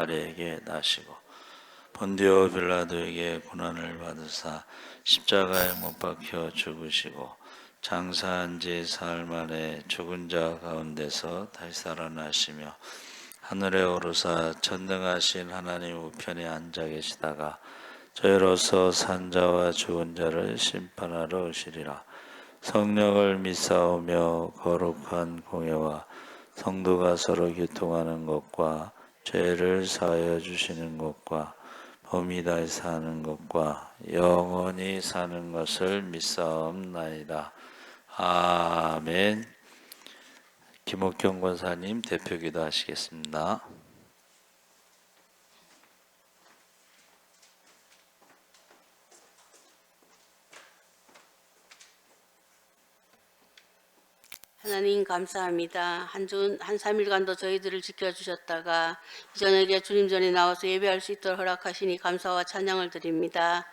마리에게 나시고 본디오 빌라도에게 고난을 받으사 십자가에 못 박혀 죽으시고 장사한 지 사흘 만에 죽은 자 가운데서 다시 살아나시며 하늘에 오르사 전능하신 하나님 우편에 앉아 계시다가 저희로서 산 자와 죽은 자를 심판하러 오시리라. 성령을 믿사오며 거룩한 공예와 성도가 서로 교통하는 것과 죄를 사하여 주시는 것과 범이 다시 사는 것과 영원히 사는 것을 믿사옵나이다. 아멘. 김옥경 권사님 대표기도 하시겠습니다. 하나님 감사합니다. 한 3일간도 저희들을 지켜주셨다가 이 저녁에 주님 전에 나와서 예배할 수 있도록 허락하시니 감사와 찬양을 드립니다.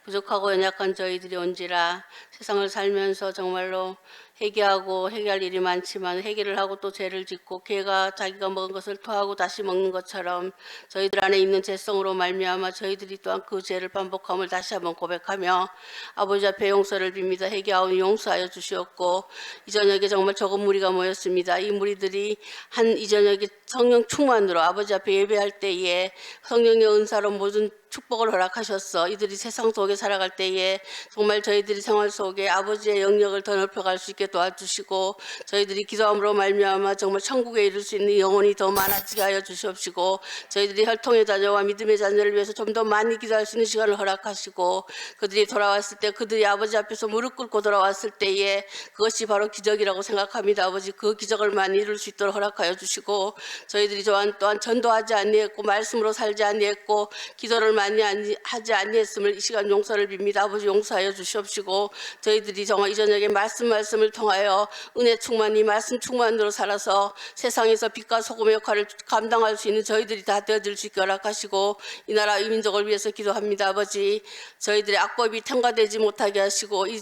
부족하고 연약한 저희들이 온지라 세상을 살면서 정말로 회개하고 회개할 일이 많지만 회개를 하고 또 죄를 짓고 개가 자기가 먹은 것을 토하고 다시 먹는 것처럼 저희들 안에 있는 죄성으로 말미암아 저희들이 또한 그 죄를 반복함을 다시 한번 고백하며 아버지 앞에 용서를 빕니다. 회개하오니 용서하여 주시옵고 이 저녁에 정말 적은 무리가 모였습니다. 이 무리들이 이 저녁에 성령 충만으로 아버지 앞에 예배할 때에 성령의 은사로 모든 축복을 허락하셨어. 이들이 세상 속에 살아갈 때에 정말 저희들이 생활 속에 아버지의 영역을 더 넓혀갈 수 있게 도와주시고 저희들이 기도함으로 말미암아 정말 천국에 이를 수 있는 영혼이 더 많아지게 하여 주시옵시고 저희들이 혈통의 자녀와 믿음의 자녀를 위해서 좀 더 많이 기도할 수 있는 시간을 허락하시고 그들이 돌아왔을 때 그들이 아버지 앞에서 무릎 꿇고 돌아왔을 때에 그것이 바로 기적이라고 생각합니다. 아버지 그 기적을 많이 이룰 수 있도록 허락하여 주시고 저희들이 또한 전도하지 아니했고 말씀으로 살지 아니했고 기도를 많이 하지 아니했음을 이 시간 용서를 빕니다. 아버지 용서하여 주시옵시고 저희들이 정말 이 저녁에 말씀을 통하여 은혜 충만히 말씀 충만으로 살아서 세상에서 빛과 소금의 역할을 감당할 수 있는 저희들이 다 되어질 수 있게 허락하시고 이 나라 이 민족을 위해서 기도합니다. 아버지 저희들의 악법이 통과되지 못하게 하시고 이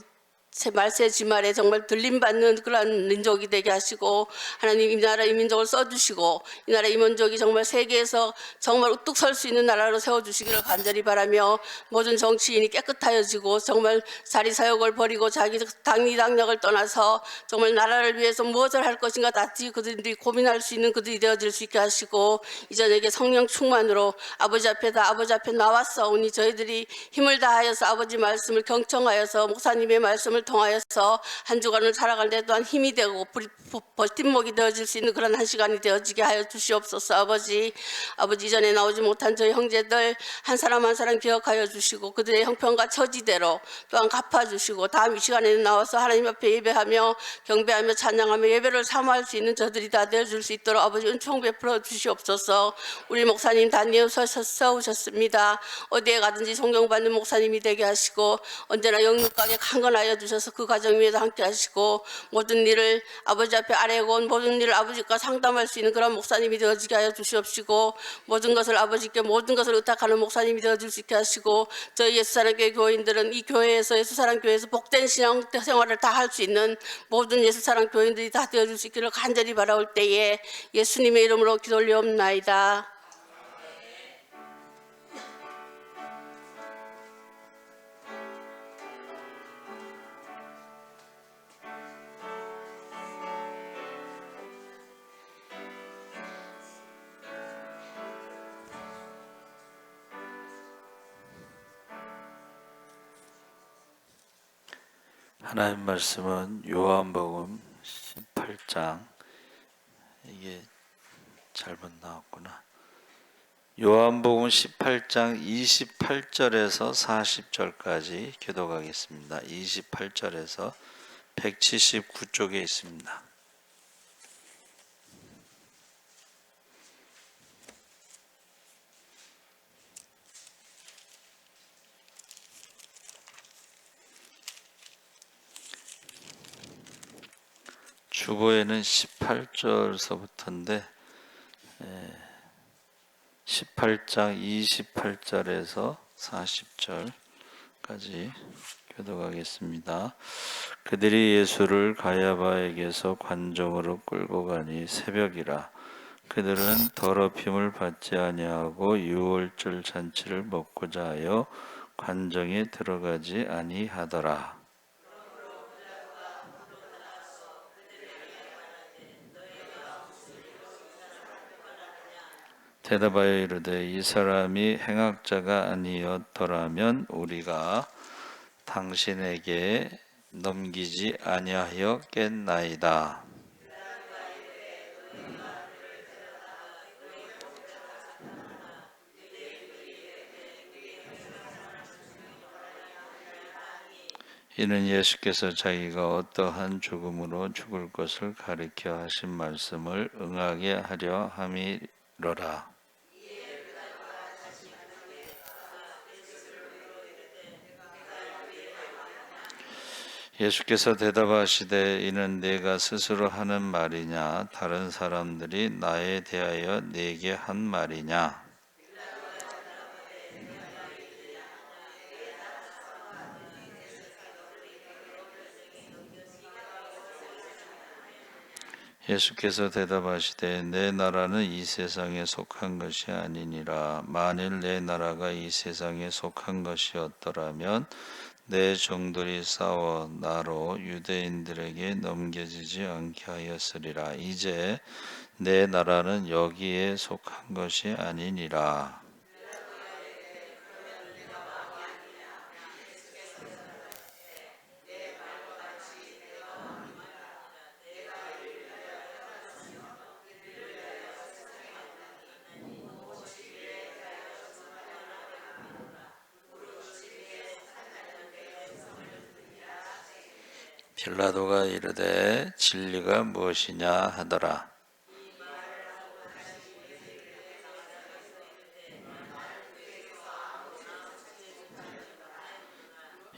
말세 지말에 정말 들림받는 그런 민족이 되게 하시고 하나님 이 나라 이 민족을 써주시고 이 나라 이 민족이 정말 세계에서 정말 우뚝 설 수 있는 나라로 세워주시기를 간절히 바라며 모든 정치인이 깨끗하여지고 정말 자리사역을 버리고 자기 당리당략을 떠나서 정말 나라를 위해서 무엇을 할 것인가 다지 그들이 고민할 수 있는 그들이 되어질 수 있게 하시고 이 저녁에 성령 충만으로 아버지 앞에 나왔사오니 저희들이 힘을 다하여서 아버지 말씀을 경청하여서 목사님의 말씀을 통하여서 한 주간을 살아갈 때 또한 힘이 되고 버팀목이 되어질 수 있는 그런 한 시간이 되어지게 하여 주시옵소서. 아버지 이전에 나오지 못한 저희 형제들 한 사람 한 사람 기억하여 주시고 그들의 형편과 처지대로 또한 갚아주시고 다음 이 시간에는 나와서 하나님 앞에 예배하며 경배하며 찬양하며 예배를 사모할 수 있는 저들이 다 되어줄 수 있도록 아버지 은총 베풀어 주시옵소서. 우리 목사님 단위에 세우셨습니다. 어디에 가든지 존경받는 목사님이 되게 하시고 언제나 영육각에 강건하여 주셔서 그 가정 위에서 함께 하시고 모든 일을 아버지 앞에 아뢰고 모든 일을 아버지과 상담할 수 있는 그런 목사님이 되어지게 하여 주시옵시고 모든 것을 아버지께 모든 것을 의탁하는 목사님이 되어줄 수 있게 하시고 저희 예수사랑교회 교인들은 이 교회에서 예수사랑교회에서 복된 신앙 생활을 다 할 수 있는 모든 예수사랑 교인들이 다 되어줄 수 있기를 간절히 바라올 때에 예수님의 이름으로 기도 올리옵나이다. 하나님 말씀은 요한복음 18장 이게 잘못 나왔구나. 요한복음 18장 28절에서 40절까지 교독하겠습니다. 28절에서 179쪽에 있습니다. 주보에는 18절서부터인데 18장 28절에서 40절까지 교독하겠습니다. 그들이 예수를 가야바에게서 관정으로 끌고 가니 새벽이라. 그들은 더럽힘을 받지 아니하고 유월절 잔치를 먹고자 하여 관정에 들어가지 아니하더라. 대답하여 이르되 이 사람이 행악자가 아니었더라면 우리가 당신에게 넘기지 아니하였겠나이다. 이는 예수께서 자기가 어떠한 죽음으로 죽을 것을 가리켜 하신 말씀을 응하게 하려 함이로라. 예수께서 대답하시되 이는 네가 스스로 하는 말이냐 다른 사람들이 나에 대하여 네게 한 말이냐. 예수께서 대답하시되 내 나라는 이 세상에 속한 것이 아니니라. 만일 내 나라가 이 세상에 속한 것이었더라면 내 종들이 싸워 나로 유대인들에게 넘겨지지 않게 하였으리라. 이제 내 나라는 여기에 속한 것이 아니니라. 빌라도가 이르되 진리가 무엇이냐 하더라.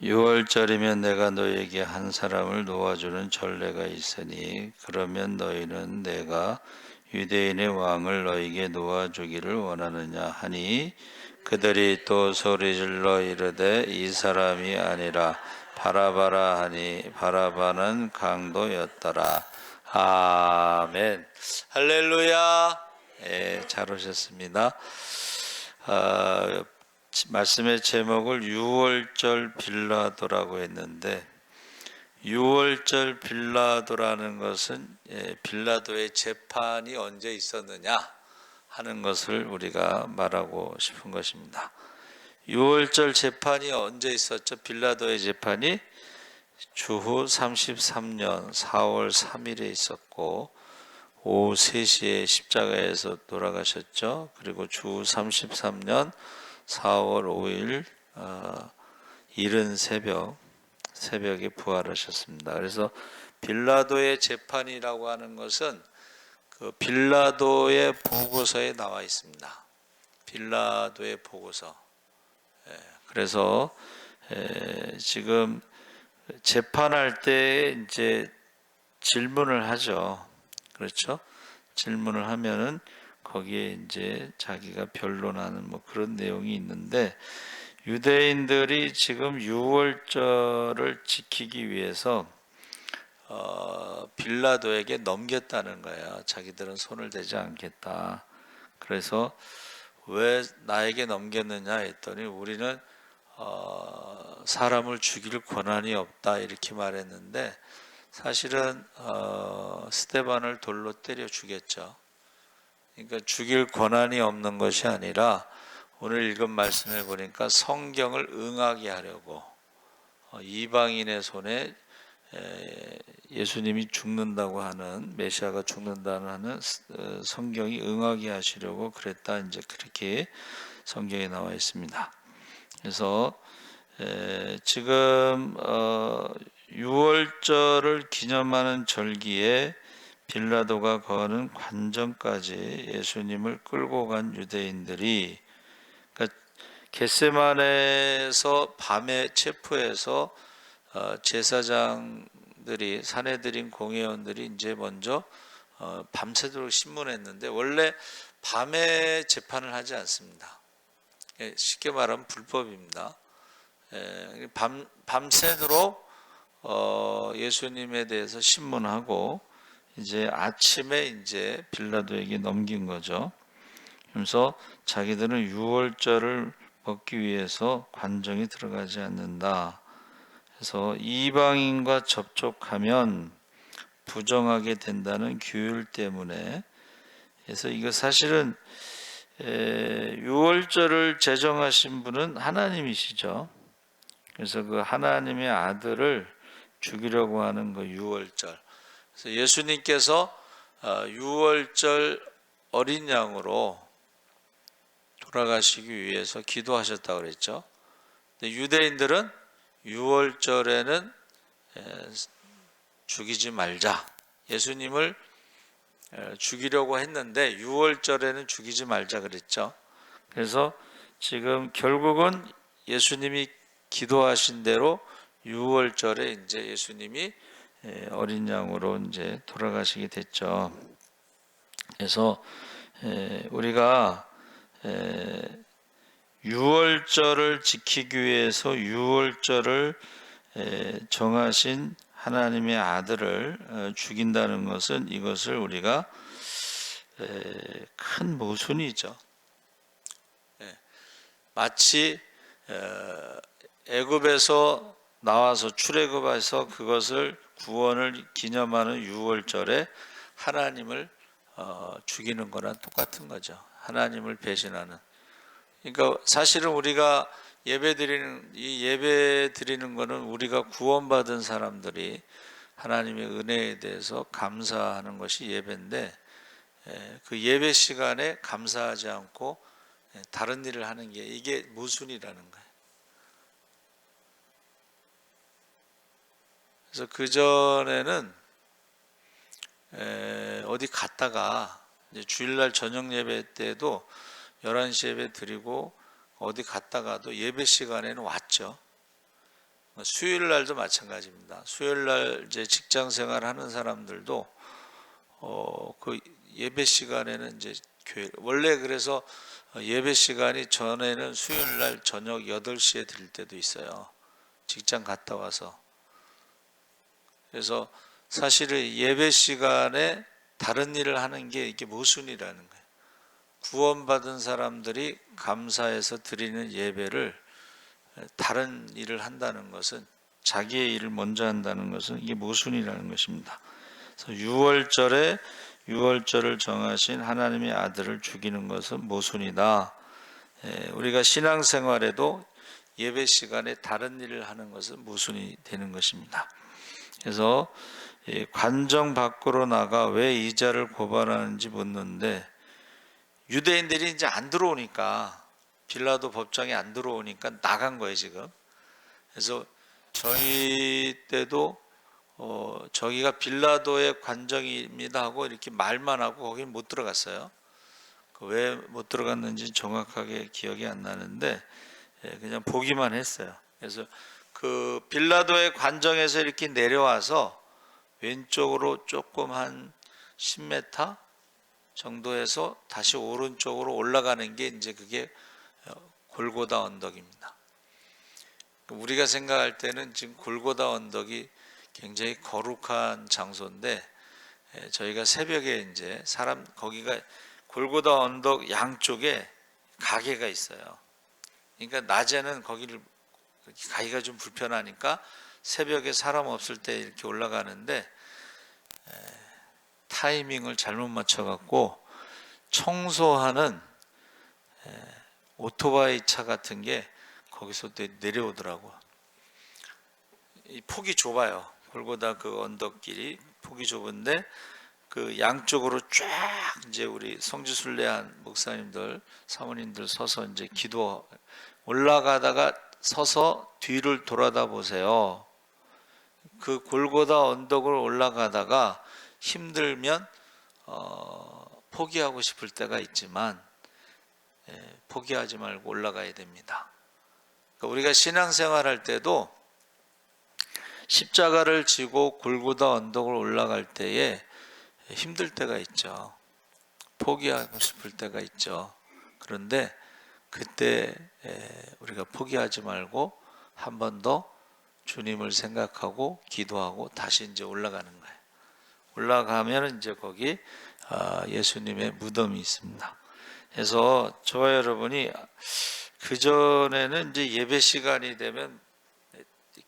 유월절이면 내가 너에게 한 사람을 놓아주는 전례가 있으니 그러면 너희는 내가 유대인의 왕을 너에게 놓아주기를 원하느냐 하니 그들이 또 소리질러 이르되 이 사람이 아니라 바라바라 하니 바라바는 강도였더라. 아멘. 할렐루야. 예, 잘 오셨습니다. 말씀의 제목을 유월절 빌라도라고 했는데 유월절 빌라도라는 것은 빌라도의 재판이 언제 있었느냐 하는 것을 우리가 말하고 싶은 것입니다. 유월절 재판이 언제 있었죠? 빌라도의 재판이 주후 33년 4월 3일에 있었고 오후 3시에 십자가에서 돌아가셨죠. 그리고 주후 33년 4월 5일 이른 새벽에 부활하셨습니다. 그래서 빌라도의 재판이라고 하는 것은 그 빌라도의 보고서에 나와 있습니다. 빌라도의 보고서. 그래서 지금 재판할 때 이제 질문을 하죠. 그렇죠? 질문을 하면은 거기에 이제 자기가 변론하는 뭐 그런 내용이 있는데 유대인들이 지금 유월절을 지키기 위해서 빌라도에게 넘겼다는 거예요. 자기들은 손을 대지 않겠다. 그래서 왜 나에게 넘겼느냐 했더니 우리는 사람을 죽일 권한이 없다 이렇게 말했는데 사실은 스데반을 돌로 때려 죽였죠. 그러니까 죽일 권한이 없는 것이 아니라 오늘 읽은 말씀에 보니까 성경을 응하게 하려고 이방인의 손에 예수님이 죽는다고 하는 메시아가 죽는다는 하는 성경이 응하게 하시려고 그랬다 이제 그렇게 성경에 나와 있습니다. 그래서 지금 유월절을 기념하는 절기에 빌라도가 거하는 관정까지 예수님을 끌고 간 유대인들이 그러니까 겟세마네에서 밤에 체포해서 제사장들이 사내들인 공회원들이 이제 먼저 밤새도록 신문했는데 원래 밤에 재판을 하지 않습니다. 쉽게 말하면 불법입니다. 밤새도록 예수님에 대해서 신문하고 이제 아침에 이제 빌라도에게 넘긴 거죠. 그래서 자기들은 유월절을 먹기 위해서 관정에 들어가지 않는다. 그래서 이방인과 접촉하면 부정하게 된다는 규율 때문에, 그래서 이거 사실은 유월절을 제정하신 분은 하나님이시죠. 그래서 그 하나님의 아들을 죽이려고 하는 그 유월절. 그래서 예수님께서 유월절 어린 양으로 돌아가시기 위해서 기도하셨다고 그랬죠. 근데 유대인들은 유월절에는 죽이지 말자. 예수님을 죽이려고 했는데 유월절에는 죽이지 말자 그랬죠. 그래서 지금 결국은 예수님이 기도하신 대로 유월절에 이제 예수님이 어린 양으로 이제 돌아가시게 됐죠. 그래서 우리가 유월절을 지키기 위해서 유월절을 정하신 하나님의 아들을 죽인다는 것은, 이것을 우리가 큰 모순이죠. 마치 애굽에서 나와서 출애굽해서 그것을 구원을 기념하는 유월절에 하나님을 죽이는 거랑 똑같은 거죠. 하나님을 배신하는. 그러니까 사실은 우리가 예배 드리는 거는 우리가 구원받은 사람들이 하나님의 은혜에 대해서 감사하는 것이 예배인데, 그 예배 시간에 감사하지 않고 다른 일을 하는 게, 이게 모순이라는 거예요. 그래서 그 전에는 어디 갔다가 이제 주일날 저녁 예배 때도 11시 예배 드리고 어디 갔다가도 예배 시간에는 왔죠. 수요일 날도 마찬가지입니다. 수요일 날 이제 직장 생활하는 사람들도 그 예배 시간에는 이제 교회, 원래 그래서 예배 시간이 전에는 수요일 날 저녁 8시에 드릴 때도 있어요. 직장 갔다 와서. 그래서 사실은 예배 시간에 다른 일을 하는 게 이게 모순이라는 거예요. 구원받은 사람들이 감사해서 드리는 예배를 다른 일을 한다는 것은, 자기의 일을 먼저 한다는 것은 이게 모순이라는 것입니다. 그래서 유월절을 정하신 하나님의 아들을 죽이는 것은 모순이다. 우리가 신앙생활에도 예배 시간에 다른 일을 하는 것은 모순이 되는 것입니다. 그래서 관정 밖으로 나가 왜 이자를 고발하는지 묻는데, 유대인들이 이제 안 들어오니까, 빌라도 법정에 안 들어오니까 나간 거예요 지금. 그래서 저희 때도 저기가 빌라도의 관정입니다 하고 이렇게 말만 하고 거기는 못 들어갔어요. 왜 못 들어갔는지 정확하게 기억이 안 나는데 그냥 보기만 했어요. 그래서 그 빌라도의 관정에서 이렇게 내려와서 왼쪽으로 조금 한 10m 정도에서 다시 오른쪽으로 올라가는 게 이제 그게 골고다 언덕입니다. 우리가 생각할 때는 지금 골고다 언덕이 굉장히 거룩한 장소인데, 저희가 새벽에 이제 거기가 골고다 언덕 양쪽에 가게가 있어요. 그러니까 낮에는 거기를 가기가 좀 불편하니까 새벽에 사람 없을 때 이렇게 올라가는데, 타이밍을 잘못 맞춰갖고 청소하는 오토바이 차 같은 게 거기서 내려오더라고. 이 폭이 좁아요. 골고다 그 언덕길이 폭이 좁은데 그 양쪽으로 쫙 이제 우리 성지순례한 목사님들, 사모님들 서서 이제 기도, 올라가다가 서서 뒤를 돌아다 보세요. 그 골고다 언덕을 올라가다가 힘들면 포기하고 싶을 때가 있지만 포기하지 말고 올라가야 됩니다. 그러니까 우리가 신앙생활 할 때도 십자가를 지고 골고다 언덕을 올라갈 때에 힘들 때가 있죠. 포기하고 싶을 때가 있죠. 그런데 그때 우리가 포기하지 말고 한 번 더 주님을 생각하고 기도하고 다시 이제 올라가는 거예요. 올라가면 이제 거기 예수님의 무덤이 있습니다. 그래서 저와 여러분이 그 전에는 이제 예배 시간이 되면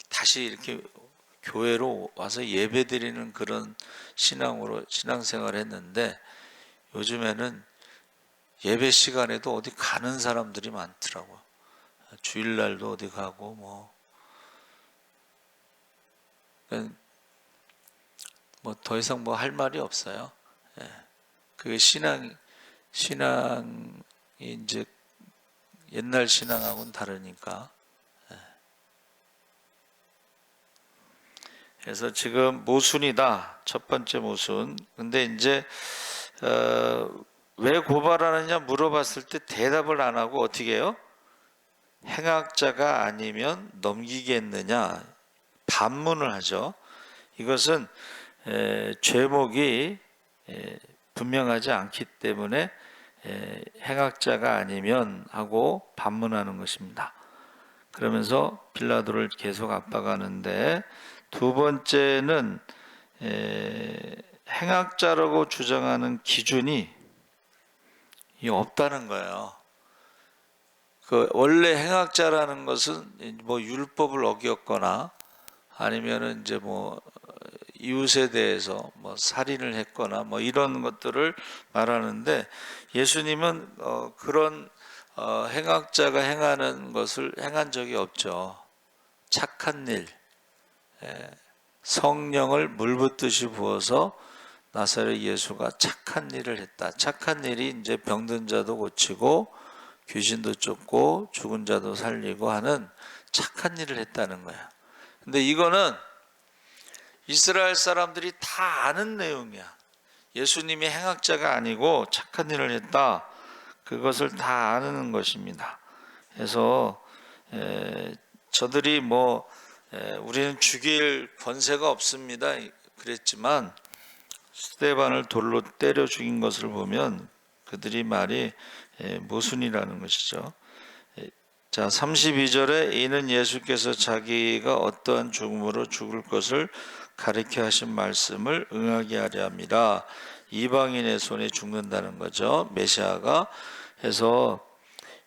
다시 이렇게 교회로 와서 예배 드리는 그런 신앙생활을 했는데, 요즘에는 예배 시간에도 어디 가는 사람들이 많더라고요. 주일날도 어디 가고 뭐 더 이상 뭐 할 말이 없어요. 그 신앙이 이제 옛날 신앙하고는 다르니까. 그래서 지금 모순이다. 첫 번째 모순. 근데 이제 왜 고발하느냐 물어봤을 때 대답을 안 하고 어떻게 해요? 행악자가 아니면 넘기겠느냐, 반문을 하죠. 이것은 죄목이 분명하지 않기 때문에 행악자가 아니면 하고 반문하는 것입니다. 그러면서 빌라도를 계속 압박하는데, 두 번째는 행악자라고 주장하는 기준이 없다는 거예요. 그 원래 행악자라는 것은 뭐 율법을 어겼거나 아니면은 이제 뭐 이웃에 대해서 뭐 살인을 했거나 뭐 이런 것들을 말하는데, 예수님은 그런 행악자가 행하는 것을 행한 적이 없죠. 착한 일, 성령을 물 붓듯이 부어서 나사렛 예수가 착한 일을 했다. 착한 일이 이제 병든 자도 고치고 귀신도 쫓고 죽은 자도 살리고 하는 착한 일을 했다는 거야. 근데 이거는 이스라엘 사람들이 다 아는 내용이야. 예수님이 행악자가 아니고 착한 일을 했다. 그것을 다 아는 것입니다. 그래서 저들이 우리는 죽일 권세가 없습니다 그랬지만, 스데반을 돌로 때려 죽인 것을 보면 그들이 말이 모순이라는 것이죠. 자, 32절에 이는 예수께서 자기가 어떠한 죽음으로 죽을 것을 가리켜 하신 말씀을 응하게 하려 합니다. 이방인의 손에 죽는다는 거죠, 메시아가. 해서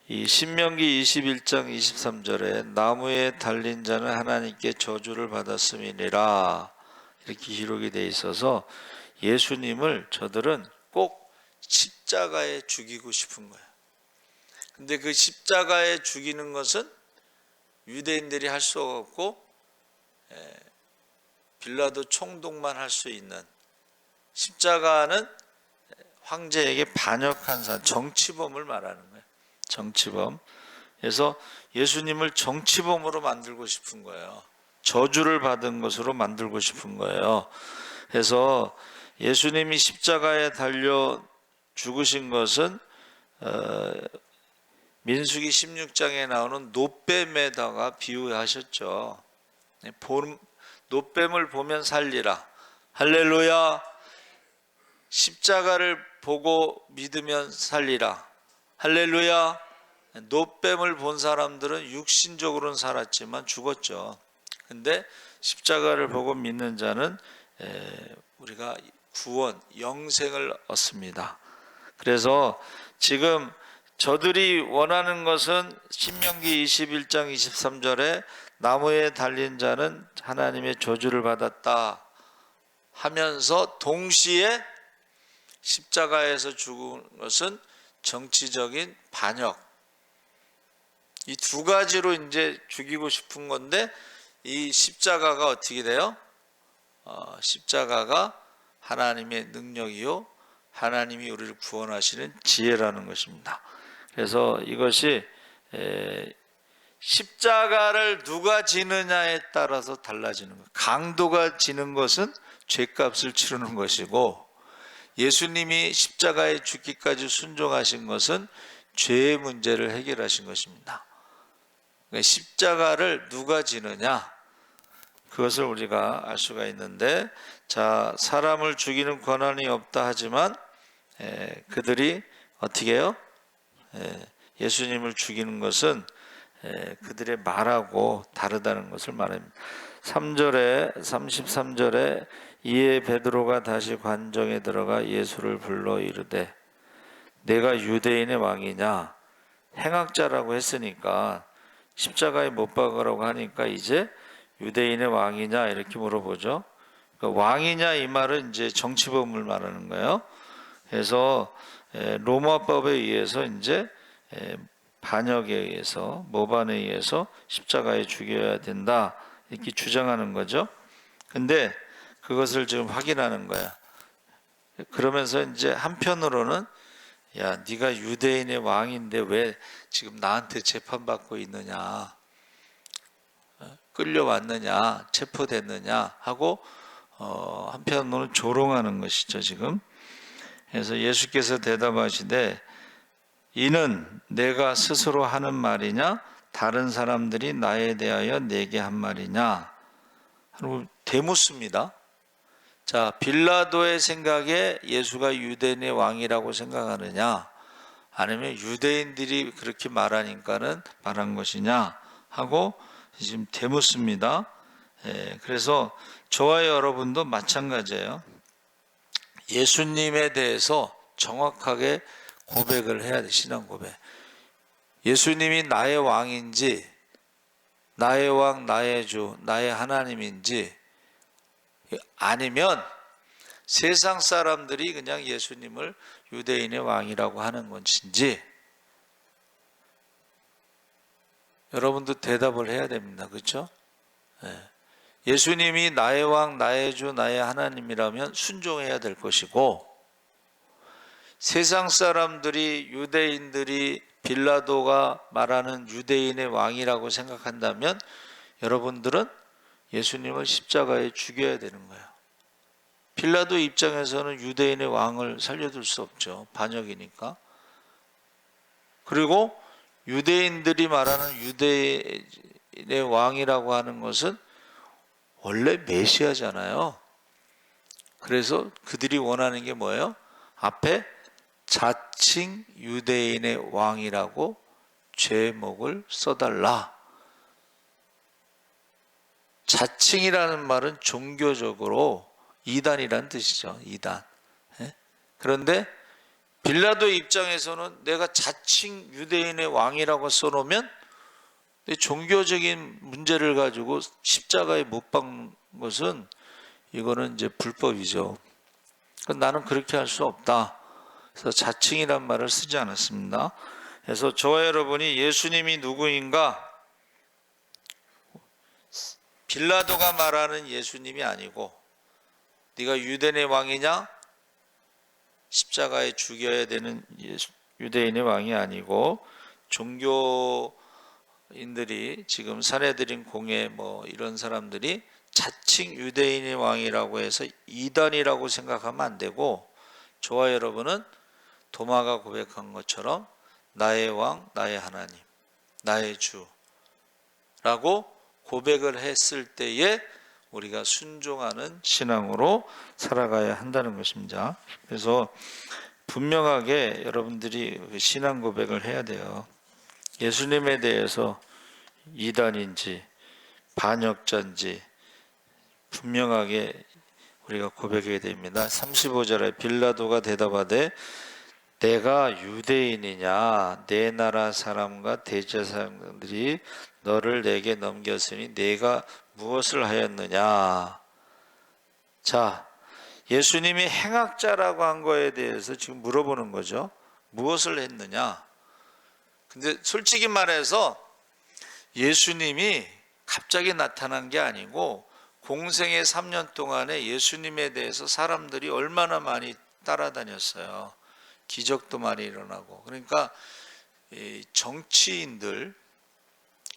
이 신명기 21장 23절에 나무에 달린 자는 하나님께 저주를 받았음이니라, 이렇게 기록이 돼 있어서 예수님을 저들은 꼭 십자가에 죽이고 싶은 거예요. 근데 그 십자가에 죽이는 것은 유대인들이 할 수 없고 빌라도 총독만 할 수 있는, 십자가는 황제에게 반역한 사람, 정치범을 말하는 거예요. 정치범. 그래서 예수님을 정치범으로 만들고 싶은 거예요. 저주를 받은 것으로 만들고 싶은 거예요. 그래서 예수님이 십자가에 달려 죽으신 것은 민수기 16장에 나오는 놋뱀에다가 비유하셨죠. 놋뱀을 보면 살리라. 할렐루야. 십자가를 보고 믿으면 살리라. 할렐루야. 놋뱀을 본 사람들은 육신적으로는 살았지만 죽었죠. 근데 십자가를 보고 믿는 자는 우리가 구원, 영생을 얻습니다. 그래서 지금 저들이 원하는 것은 신명기 21장 23절에 나무에 달린 자는 하나님의 저주를 받았다 하면서 동시에 십자가에서 죽은 것은 정치적인 반역, 이 두 가지로 이제 죽이고 싶은 건데, 이 십자가가 어떻게 돼요? 십자가가 하나님의 능력이요, 하나님이 우리를 구원하시는 지혜라는 것입니다. 그래서 이것이 십자가를 누가 지느냐에 따라서 달라지는 거예요. 강도가 지는 것은 죄값을 치르는 것이고, 예수님이 십자가에 죽기까지 순종하신 것은 죄의 문제를 해결하신 것입니다. 그러니까 십자가를 누가 지느냐, 그것을 우리가 알 수가 있는데, 자, 사람을 죽이는 권한이 없다 하지만 그들이 어떻게 해요? 예수님을 죽이는 것은 그들의 말하고 다르다는 것을 말합니다. 33절에 이에 베드로가 다시 관정에 들어가 예수를 불러 이르되 내가 유대인의 왕이냐? 행악자라고 했으니까 십자가에 못 박으라고 하니까 이제 유대인의 왕이냐 이렇게 물어보죠. 그러니까 왕이냐 이 말은 이제 정치범을 말하는 거예요. 그래서 로마법에 의해서 이제 반역에 의해서 모반에 의해서 십자가에 죽여야 된다 이렇게 주장하는 거죠. 근데 그것을 지금 확인하는 거야. 그러면서 이제 한편으로는 야, 네가 유대인의 왕인데 왜 지금 나한테 재판받고 있느냐, 끌려왔느냐, 체포됐느냐 하고 한편으로는 조롱하는 것이죠 지금. 그래서 예수께서 대답하시되 이는 내가 스스로 하는 말이냐 다른 사람들이 나에 대하여 내게 한 말이냐 하고 되묻습니다. 자, 빌라도의 생각에 예수가 유대인의 왕이라고 생각하느냐 아니면 유대인들이 그렇게 말하니까는 말한 것이냐 하고 지금 되묻습니다. 그래서 저와 여러분도 마찬가지예요. 예수님에 대해서 정확하게 고백을 해야 돼. 신앙 고백. 예수님이 나의 왕인지 나의 왕, 나의 주, 나의 하나님인지 아니면 세상 사람들이 그냥 예수님을 유대인의 왕이라고 하는 것인지 여러분도 대답을 해야 됩니다. 그렇죠? 예수님이 나의 왕, 나의 주, 나의 하나님이라면 순종해야 될 것이고 세상 사람들이 유대인들이 빌라도가 말하는 유대인의 왕이라고 생각한다면 여러분들은 예수님을 십자가에 죽여야 되는 거예요. 빌라도 입장에서는 유대인의 왕을 살려둘 수 없죠. 반역이니까. 그리고 유대인들이 말하는 유대인의 왕이라고 하는 것은 원래 메시아잖아요. 그래서 그들이 원하는 게 뭐예요? 앞에 자칭 유대인의 왕이라고 제목을 써달라. 자칭이라는 말은 종교적으로 이단이란 뜻이죠. 이단. 그런데 빌라도 입장에서는 내가 자칭 유대인의 왕이라고 써놓으면 종교적인 문제를 가지고 십자가에 못 박는 것은 이거는 이제 불법이죠. 나는 그렇게 할 수 없다. 그래서 자칭이란 말을 쓰지 않았습니다. 그래서 저와 여러분이 예수님이 누구인가? 빌라도가 말하는 예수님이 아니고 네가 유대인의 왕이냐? 십자가에 죽여야 되는 유대인의 왕이 아니고 종교인들이 지금 사내들인 공예 뭐 이런 사람들이 자칭 유대인의 왕이라고 해서 이단이라고 생각하면 안 되고 저와 여러분은 도마가 고백한 것처럼 나의 왕, 나의 하나님, 나의 주라고 고백을 했을 때에 우리가 순종하는 신앙으로 살아가야 한다는 것입니다. 그래서 분명하게 여러분들이 신앙 고백을 해야 돼요. 예수님에 대해서 이단인지 반역자인지 분명하게 우리가 고백해야 됩니다. 35절에 빌라도가 대답하되 내가 유대인이냐 내 나라 사람과 대제사장들이 너를 내게 넘겼으니 내가 무엇을 하였느냐. 자, 예수님이 행악자라고 한 거에 대해서 지금 물어보는 거죠. 무엇을 했느냐. 근데 솔직히 말해서 예수님이 갑자기 나타난 게 아니고 공생의 3년 동안에 예수님에 대해서 사람들이 얼마나 많이 따라다녔어요. 기적도 많이 일어나고. 그러니까 정치인들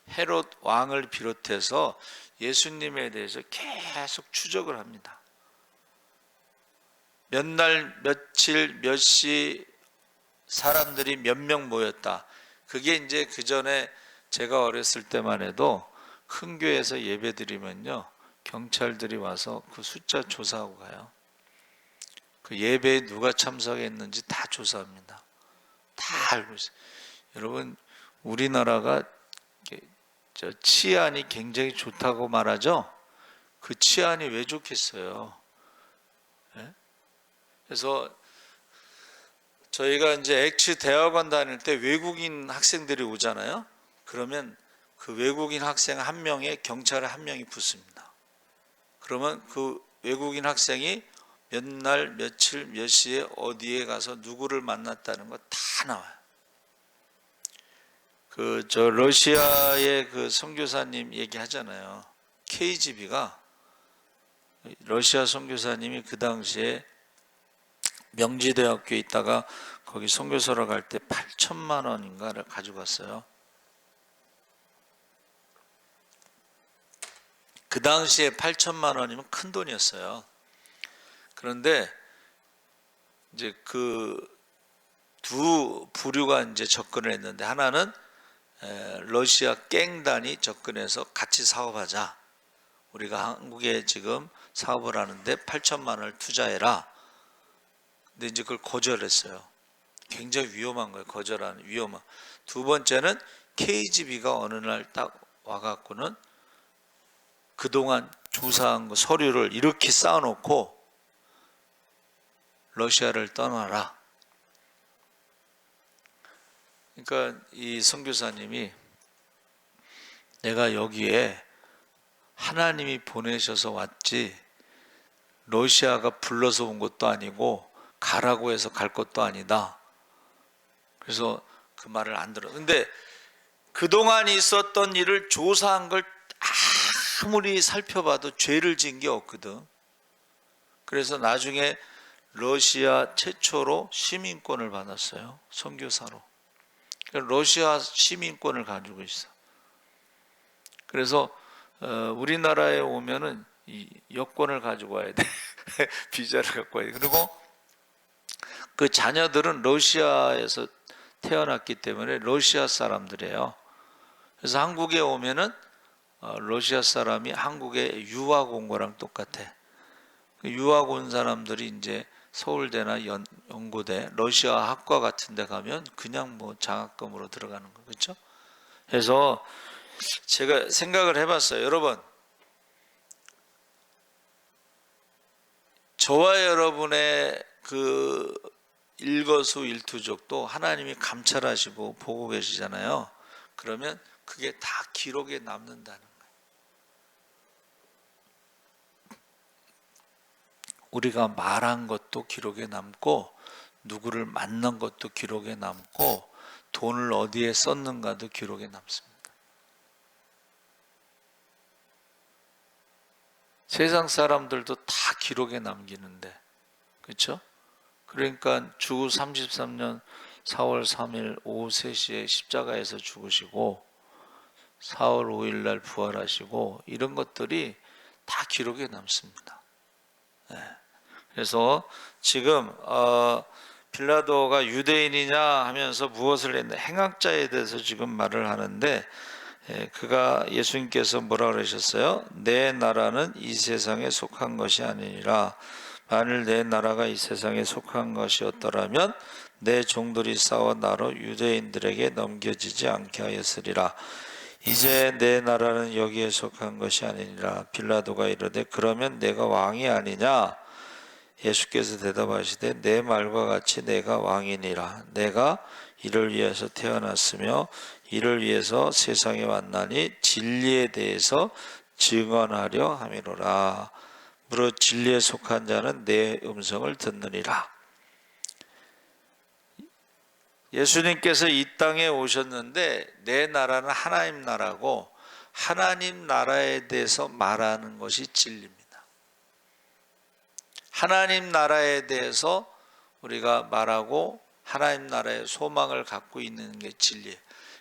헤롯 왕을 비롯해서 예수님에 대해서 계속 추적을 합니다. 몇 날, 며칠, 몇 시 사람들이 몇 명 모였다. 그게 이제 그 전에 제가 어렸을 때만 해도 큰 교회에서 예배 드리면요. 경찰들이 와서 그 숫자 조사하고 가요. 그 예배에 누가 참석했는지 다 조사합니다. 다 알고 있어요. 여러분, 우리나라가 치안이 굉장히 좋다고 말하죠? 그 치안이 왜 좋겠어요? 그래서 저희가 이제 엑츠 대학원 다닐 때 외국인 학생들이 오잖아요. 그러면 그 외국인 학생 한 명에 경찰 한 명이 붙습니다. 그러면 그 외국인 학생이 몇 날, 며칠, 몇 시에 어디에 가서 누구를 만났다는 거 다 나와요. 러시아의 그 선교사님 얘기하잖아요. KGB가 러시아 선교사님이 그 당시에 명지대학교에 있다가 거기 선교사로 갈 때 8천만 원인가를 가져갔어요. 그 당시에 8천만 원이면 큰 돈이었어요. 그런데 이제 그 두 부류가 이제 접근을 했는데, 하나는 러시아 갱단이 접근해서 같이 사업하자. 우리가 한국에 지금 사업을 하는데 8천만 원을 투자해라. 근데 이제 그걸 거절했어요. 굉장히 위험한 거예요. 거절하는 위험한. 두 번째는 KGB가 어느 날 딱 와갖고는 그동안 조사한 거 서류를 이렇게 쌓아놓고 러시아를 떠나라. 그러니까 이 선교사님이 내가 여기에 하나님이 보내셔서 왔지 러시아가 불러서 온 것도 아니고 가라고 해서 갈 것도 아니다. 그래서 그 말을 안 들어. 근데 그동안 있었던 일을 조사한 걸 아무리 살펴봐도 죄를 지은 게 없거든. 그래서 나중에 러시아 최초로 시민권을 받았어요. 선교사로. 러시아 시민권을 가지고 있어. 그래서 우리나라에 오면은 이 여권을 가지고 와야 돼. 비자를 갖고 와야 돼. 그리고 그 자녀들은 러시아에서 태어났기 때문에 러시아 사람들이에요. 그래서 한국에 오면은 러시아 사람이 한국에 유학 온 거랑 똑같아. 유학 온 사람들이 이제 서울대나 연고대, 러시아 학과 같은 데 가면 그냥 뭐 장학금으로 들어가는 거, 그렇죠? 그래서 제가 생각을 해봤어요. 여러분, 저와 여러분의 그 일거수일투족도 하나님이 감찰하시고 보고 계시잖아요. 그러면 그게 다 기록에 남는다는 거예요. 우리가 말한 것도 기록에 남고, 누구를 만난 것도 기록에 남고, 돈을 어디에 썼는가도 기록에 남습니다. 세상 사람들도 다 기록에 남기는데, 그렇죠? 그러니까 주후 33년 4월 3일 오후 3시에 십자가에서 죽으시고 4월 5일 날 부활하시고, 이런 것들이 다 기록에 남습니다. 네. 그래서 지금 빌라도가 유대인이냐 하면서 무엇을 했나, 행악자에 대해서 지금 말을 하는데, 그가 예수님께서 뭐라 그러셨어요? 내 나라는 이 세상에 속한 것이 아니니라. 만일 내 나라가 이 세상에 속한 것이었더라면 내 종들이 싸워 나로 유대인들에게 넘겨지지 않게 하였으리라. 이제 내 나라는 여기에 속한 것이 아니니라. 빌라도가 이르되 그러면 내가 왕이 아니냐? 예수께서 대답하시되 내 말과 같이 내가 왕이니라. 내가 이를 위해서 태어났으며 이를 위해서 세상에 왔나니 진리에 대해서 증언하려 함이로라. 무릇 진리에 속한 자는 내 음성을 듣느니라. 예수님께서 이 땅에 오셨는데 내 나라는 하나님 나라고, 하나님 나라에 대해서 말하는 것이 진리입니다. 하나님 나라에 대해서 우리가 말하고 하나님 나라의 소망을 갖고 있는 게 진리예요.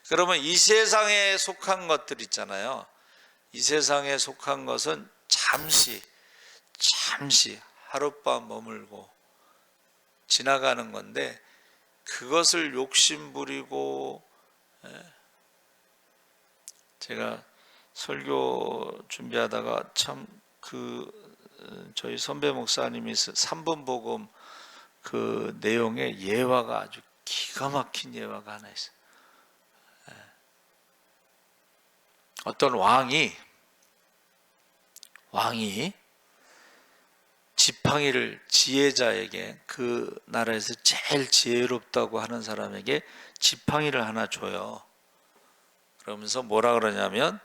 그러면 이 세상에 속한 것들 있잖아요. 이 세상에 속한 것은 잠시 하룻밤 머물고 지나가는 건데, 그것을 욕심부리고, 제가 설교 준비하다가 참 저희 선배 목사님이 3분 복음 그 내용에 예화가 아주 기가 막힌 예화가 하나 있어요. 어떤 왕이 지팡이를 지혜자에게, 그 나라에서 제일 지혜롭다고 하는 사람에게 지팡이를 하나 줘요. 그러면서 뭐라 그러냐면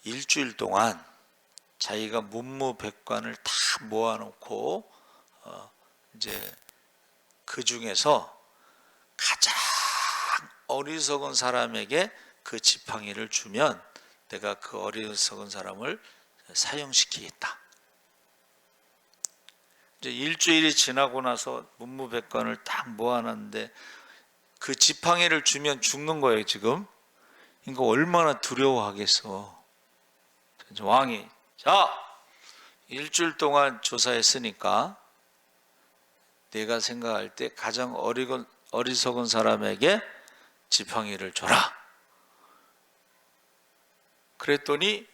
일주일 동안 자기가 문무백관을 다 모아놓고 이제 그 중에서 가장 어리석은 사람에게 그 지팡이를 주면 내가 그 어리석은 사람을 사형시키겠다. 이제 일주일이 지나고 나서 문무백관을 딱 모아놨는데 그 지팡이를 주면 죽는 거예요 지금. 그러니까 얼마나 두려워하겠어. 왕이 자 일주일 동안 조사했으니까 내가 생각할 때 가장 어리석은 사람에게 지팡이를 줘라. 그랬더니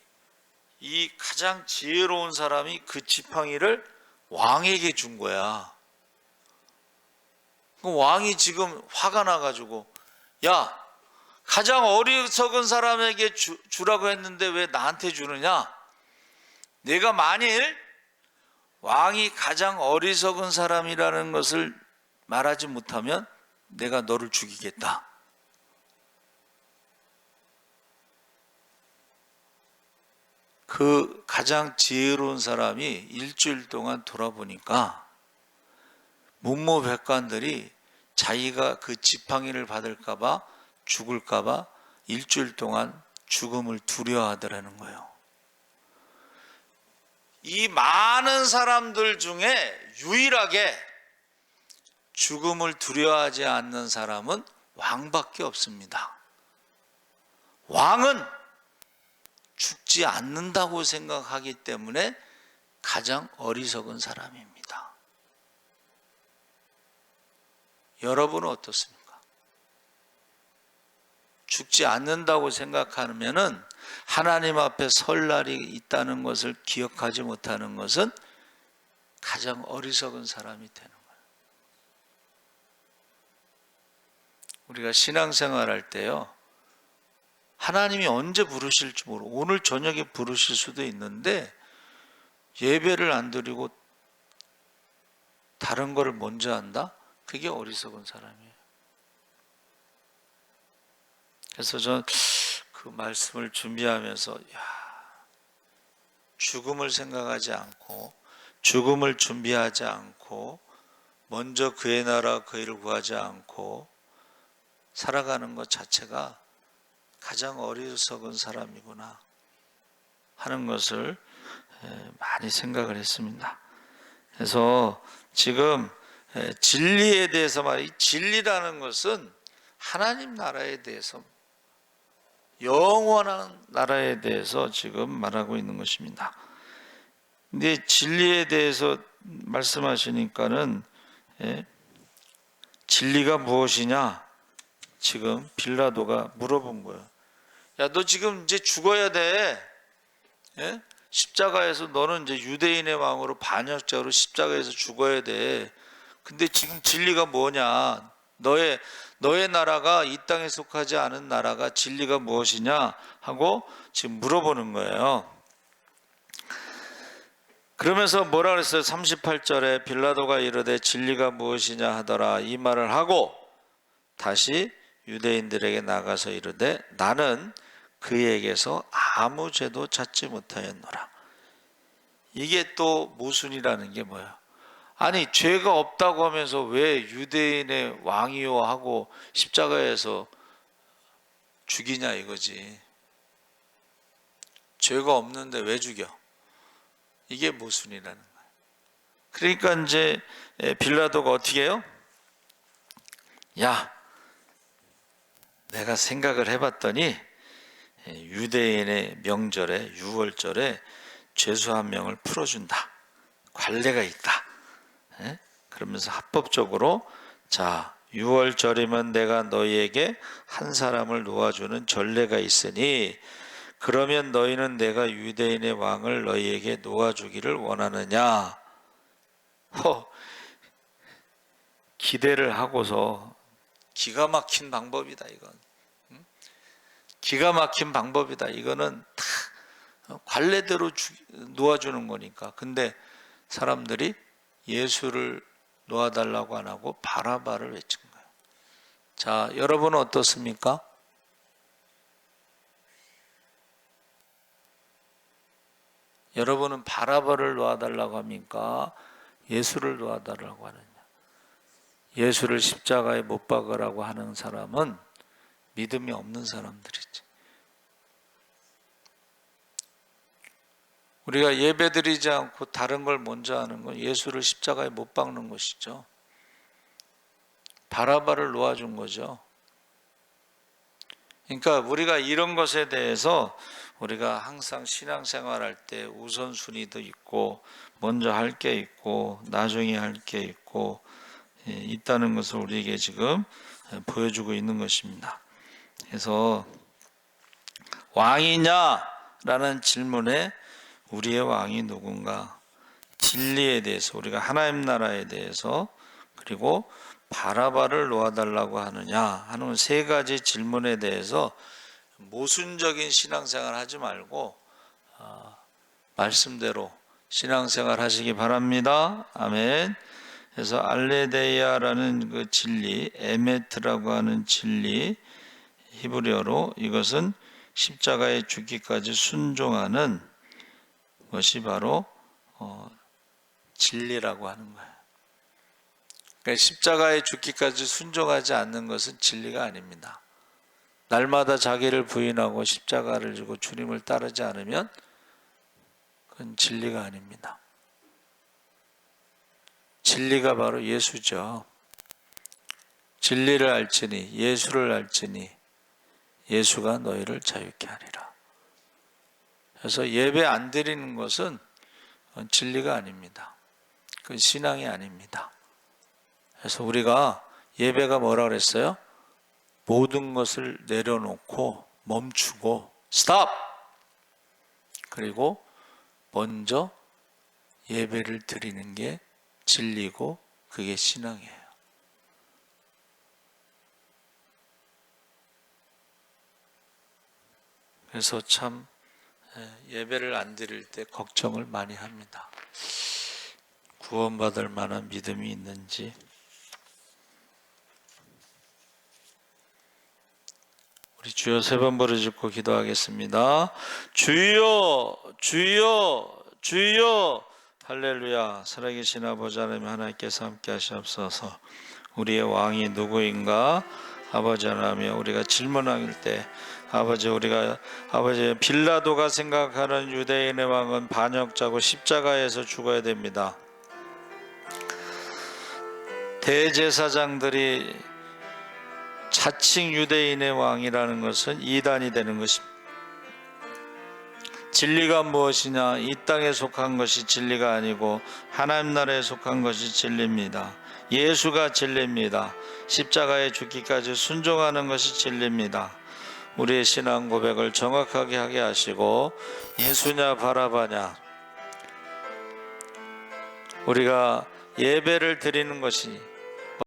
이 가장 지혜로운 사람이 그 지팡이를 왕에게 준 거야. 왕이 지금 화가 나가지고 야 가장 어리석은 사람에게 주라고 했는데 왜 나한테 주느냐? 내가 만일 왕이 가장 어리석은 사람이라는 것을 말하지 못하면 내가 너를 죽이겠다. 그 가장 지혜로운 사람이 일주일 동안 돌아보니까 문무백관들이 자기가 그 지팡이를 받을까봐 죽을까봐 일주일 동안 죽음을 두려워하더라는 거예요. 이 많은 사람들 중에 유일하게 죽음을 두려워하지 않는 사람은 왕밖에 없습니다. 왕은 죽지 않는다고 생각하기 때문에 가장 어리석은 사람입니다. 여러분은 어떻습니까? 죽지 않는다고 생각하면은 하나님 앞에 설 날이 있다는 것을 기억하지 못하는 것은 가장 어리석은 사람이 되는 거예요. 우리가 신앙생활할 때요, 하나님이 언제 부르실지 모르고 오늘 저녁에 부르실 수도 있는데 예배를 안 드리고 다른 거를 먼저 한다? 그게 어리석은 사람이에요. 그래서 전 그 말씀을 준비하면서 죽음을 생각하지 않고 죽음을 준비하지 않고 먼저 그의 나라 그 일을 구하지 않고 살아가는 것 자체가 가장 어리석은 사람이구나 하는 것을 많이 생각을 했습니다. 그래서 지금 진리에 대해서 말이, 진리라는 것은 하나님 나라에 대해서, 영원한 나라에 대해서 지금 말하고 있는 것입니다. 근데 진리에 대해서 말씀하시니까는 진리가 무엇이냐 지금 빌라도가 물어본 거예요. 야, 너 지금 이제 죽어야 돼. 십자가에서 너는 이제 유대인의 왕으로 반역자로 십자가에서 죽어야 돼. 근데 지금 진리가 뭐냐? 너의 나라가 이 땅에 속하지 않은 나라가 진리가 무엇이냐 하고 지금 물어보는 거예요. 그러면서 뭐라 그랬어요? 38절에 빌라도가 이르되 진리가 무엇이냐 하더라. 이 말을 하고 다시 유대인들에게 나가서 이르되 나는 그에게서 아무 죄도 찾지 못하였노라. 이게 또 모순이라는 게 뭐예요? 아니 죄가 없다고 하면서 왜 유대인의 왕이요 하고 십자가에서 죽이냐 이거지. 죄가 없는데 왜 죽여? 이게 모순이라는 거예요. 그러니까 이제 빌라도가 어떻게 해요? 야, 내가 생각을 해봤더니 유대인의 명절에 유월절에 죄수 한 명을 풀어준다. 관례가 있다. 그러면서 합법적으로 자, 유월절이면 내가 너희에게 한 사람을 놓아주는 전례가 있으니 그러면 너희는 내가 유대인의 왕을 너희에게 놓아주기를 원하느냐? 기대를 하고서 기가 막힌 방법이다 이건. 기가 막힌 방법이다. 이거는 다 관례대로 놓아주는 거니까. 근데 사람들이 예수를 놓아달라고 안 하고 바라바를 외친 거예요. 자, 여러분은 어떻습니까? 여러분은 바라바를 놓아달라고 합니까? 예수를 놓아달라고 하느냐? 예수를 십자가에 못 박으라고 하는 사람은 믿음이 없는 사람들이지. 우리가 예배드리지 않고 다른 걸 먼저 하는 건 예수를 십자가에 못 박는 것이죠. 바라바를 놓아준 거죠. 그러니까 우리가 이런 것에 대해서 우리가 항상 신앙생활할 때 우선순위도 있고 먼저 할 게 있고 나중에 할 게 있고 있다는 것을 우리에게 지금 보여주고 있는 것입니다. 그래서 왕이냐라는 질문에 우리의 왕이 누군가, 진리에 대해서, 우리가 하나님 나라에 대해서, 그리고 바라바를 놓아달라고 하느냐 하는 세 가지 질문에 대해서 모순적인 신앙생활 하지 말고 말씀대로 신앙생활 하시기 바랍니다. 아멘. 그래서 알레데이아라는 그 진리, 에메트라고 하는 진리, 히브리어로 이것은 십자가에 죽기까지 순종하는 것이 바로 진리라고 하는 거예요. 그러니까 십자가에 죽기까지 순종하지 않는 것은 진리가 아닙니다. 날마다 자기를 부인하고 십자가를 지고 주님을 따르지 않으면 그건 진리가 아닙니다. 진리가 바로 예수죠. 진리를 알지니, 예수를 알지니 예수가 너희를 자유케 하리라. 그래서 예배 안 드리는 것은 진리가 아닙니다. 그건 신앙이 아닙니다. 그래서 우리가 예배가 뭐라 그랬어요? 모든 것을 내려놓고 멈추고 스탑! 그리고 먼저 예배를 드리는 게 진리고 그게 신앙이에요. 그래서 참 예배를 안 드릴 때 걱정을 많이 합니다. 구원받을 만한 믿음이 있는지. 우리 주여 세 번 부르짖고 기도하겠습니다. 주여, 주여, 주여. 할렐루야. 살아계신 아버지 하나님, 하나님께서 함께 하시옵소서. 우리의 왕이 누구인가? 아버지 하나님, 우리가 질문할 때 아버지, 우리가 아버지 빌라도가 생각하는 유대인의 왕은 반역자고 십자가에서 죽어야 됩니다. 대제사장들이 자칭 유대인의 왕이라는 것은 이단이 되는 것입니다. 진리가 무엇이냐? 이 땅에 속한 것이 진리가 아니고 하나님 나라에 속한 것이 진리입니다. 예수가 진리입니다. 십자가에 죽기까지 순종하는 것이 진리입니다. 우리의 신앙 고백을 정확하게 하게 하시고 예수냐 바라바냐, 우리가 예배를 드리는 것이